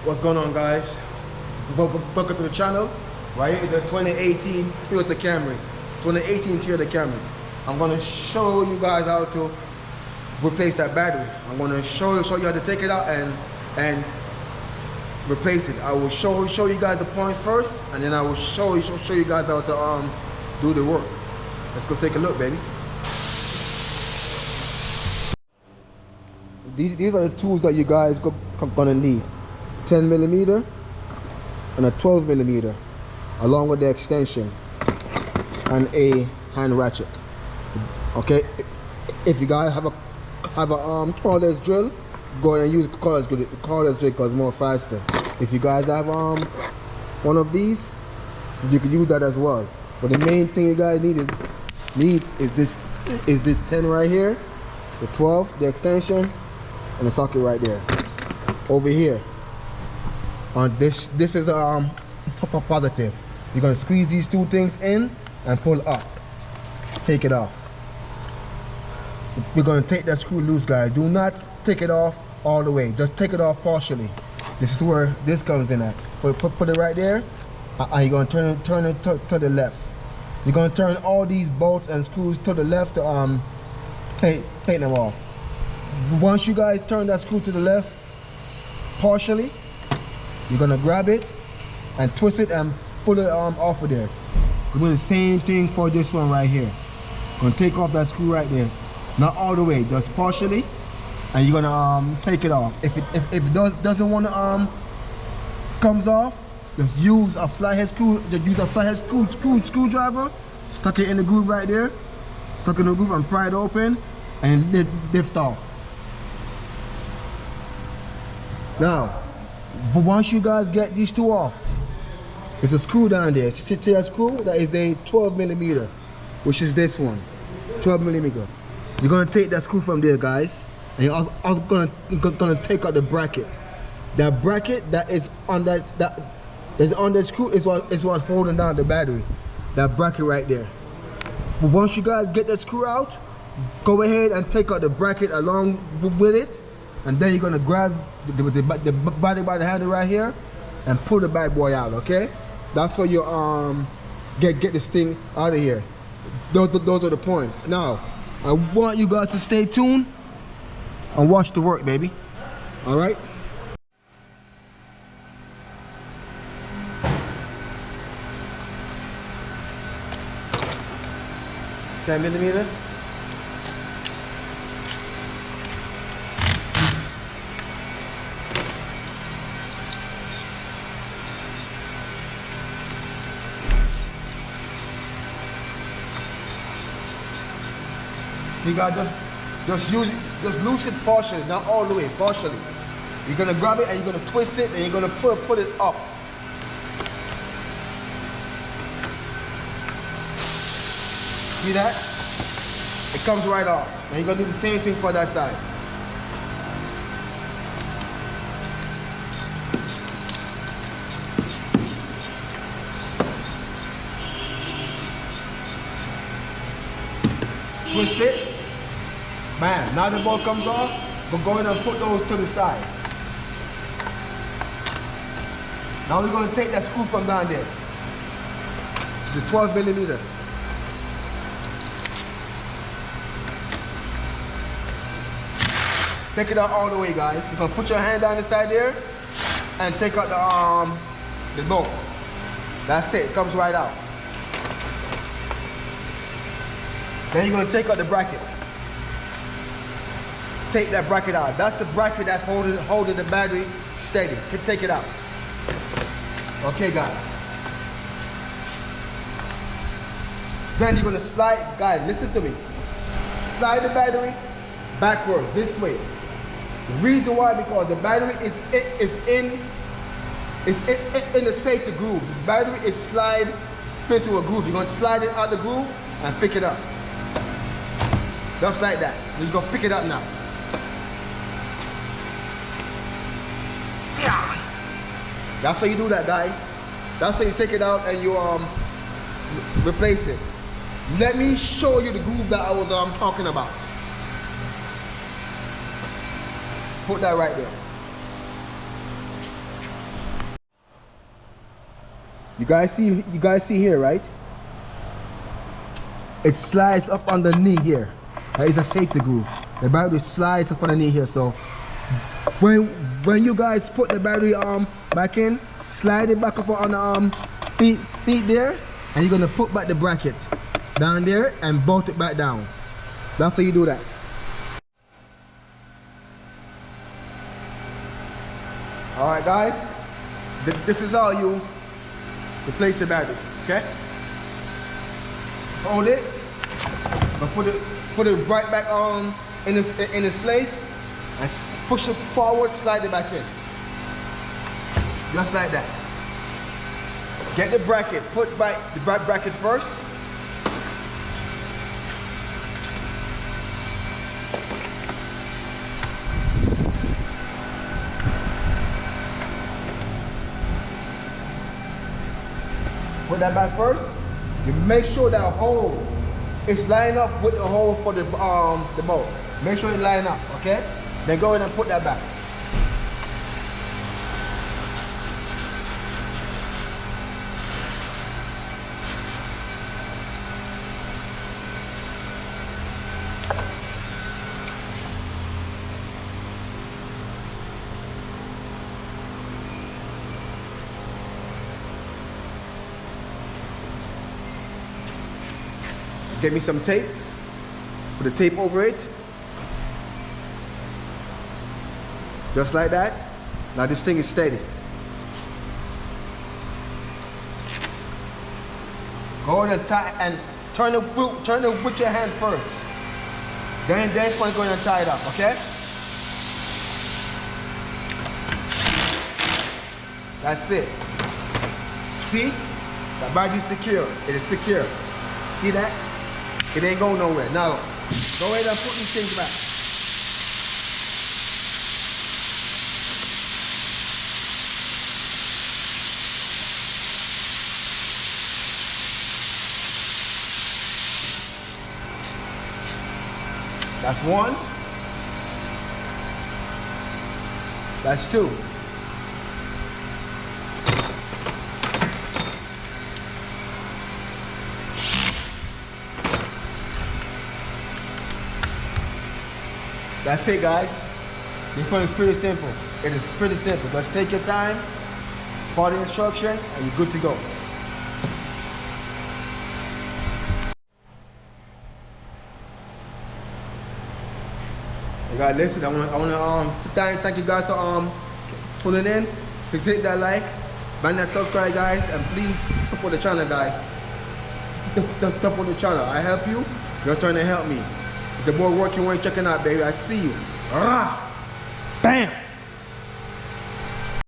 What's going on, guys? Welcome to the channel. Right here is a 2018 Toyota Camry. 2018 Toyota Camry. I'm gonna show you guys how to replace that battery. I'm gonna show you how to take it out and replace it. I will show you guys the points first, and then I will show you guys how to do the work. Let's go take a look, baby. These are the tools that you guys gonna need. 10mm and a 12mm, along with the extension and a hand ratchet. Okay, if you guys have a cordless drill, go ahead and use cordless drill because it's more faster. If you guys have one of these, you can use that as well. But the main thing you guys need is this 10 right here, the 12, the extension, and the socket right there. Over here, this is positive. You're gonna squeeze these two things in and pull up. Take it off. We're gonna take that screw loose, guys. Do not take it off all the way. Just take it off partially. This is where this comes in at. Put it right there, and you're gonna turn it to the left. You're gonna turn all these bolts and screws to the left to take them off. Once you guys turn that screw to the left partially, you're gonna grab it and twist it and pull it off of there. We do the same thing for this one right here. Gonna take off that screw right there, not all the way, just partially, and you're gonna take it off. If it doesn't want to comes off, just use a flathead screw. Just use a flathead screwdriver, stuck it in the groove right there, stuck in the groove and pry it open, and lift off. Now, but once you guys get these two off, it's a screw down there. See a screw? That is a 12mm, which is this one, 12mm. You're gonna take that screw from there, guys, and you're also gonna take out the bracket. That bracket that is on that's on the screw is what holding down the battery. That bracket right there. But once you guys get that screw out, go ahead and take out the bracket along with it, and then you're gonna grab the body by the handle right here and pull the bad boy out. Okay, that's how you get this thing out of here. Those are the points. Now I want you guys to stay tuned and watch the work, baby. All right. $10mm. So you gotta just loose it partially, not all the way, partially. You're gonna grab it and you're gonna twist it and you're gonna put it up. See that? It comes right off. And you're gonna do the same thing for that side. Twist it. Bam. Now the bolt comes off. Go ahead and put those to the side. Now we're gonna take that screw from down there. This is a 12mm. Take it out all the way, guys. You're gonna put your hand down the side there and take out the bolt. That's it. It comes right out. Then you're gonna take out the bracket. Take that bracket out. That's the bracket that's holding the battery steady. Take it out. Okay, guys. Then you're gonna slide, guys, listen to me. Slide the battery backwards, this way. The reason why, because the battery is in the safety groove. This battery is slide into a groove. You're gonna slide it out the groove and pick it up. Just like that. You're gonna pick it up now. That's how you do that, guys. That's how you take it out and you replace it. Let me show you the groove that I was talking about. Put that right there. You guys see here, right? It slides up underneath here. That is a safety groove. The battery slides up underneath here. So when you guys put the battery back in, slide it back up on the feet there, and you're gonna put back the bracket down there and bolt it back down. That's how you do that. All right, guys. This is how you replace the battery. Okay. Hold it. But put it right back in its place, and push it forward. Slide it back in. Just like that. Get the bracket. Put back the bracket first. Put that back first. You make sure that hole is lined up with the hole for the bolt. Make sure it line up, okay? Then go ahead and put that back. Get me some tape, put the tape over it, just like that. Now this thing is steady. Go ahead and tie and turn it with your hand first. Then go ahead and tie it up, okay? That's it. See? The battery is secure. It is secure. See that? It ain't going nowhere. Now, go ahead and put these things back. That's one. That's two. That's it, guys. This one is pretty simple. It is pretty simple. Just take your time, follow the instruction, and you're good to go. Hey guys, listen, I want to thank you guys for tuning in. Please hit that like, bang that subscribe, guys, and please support the channel, guys. Support the channel. I help you. You're trying to help me. It's a boy working when you're checking out, baby. I see you. Bam!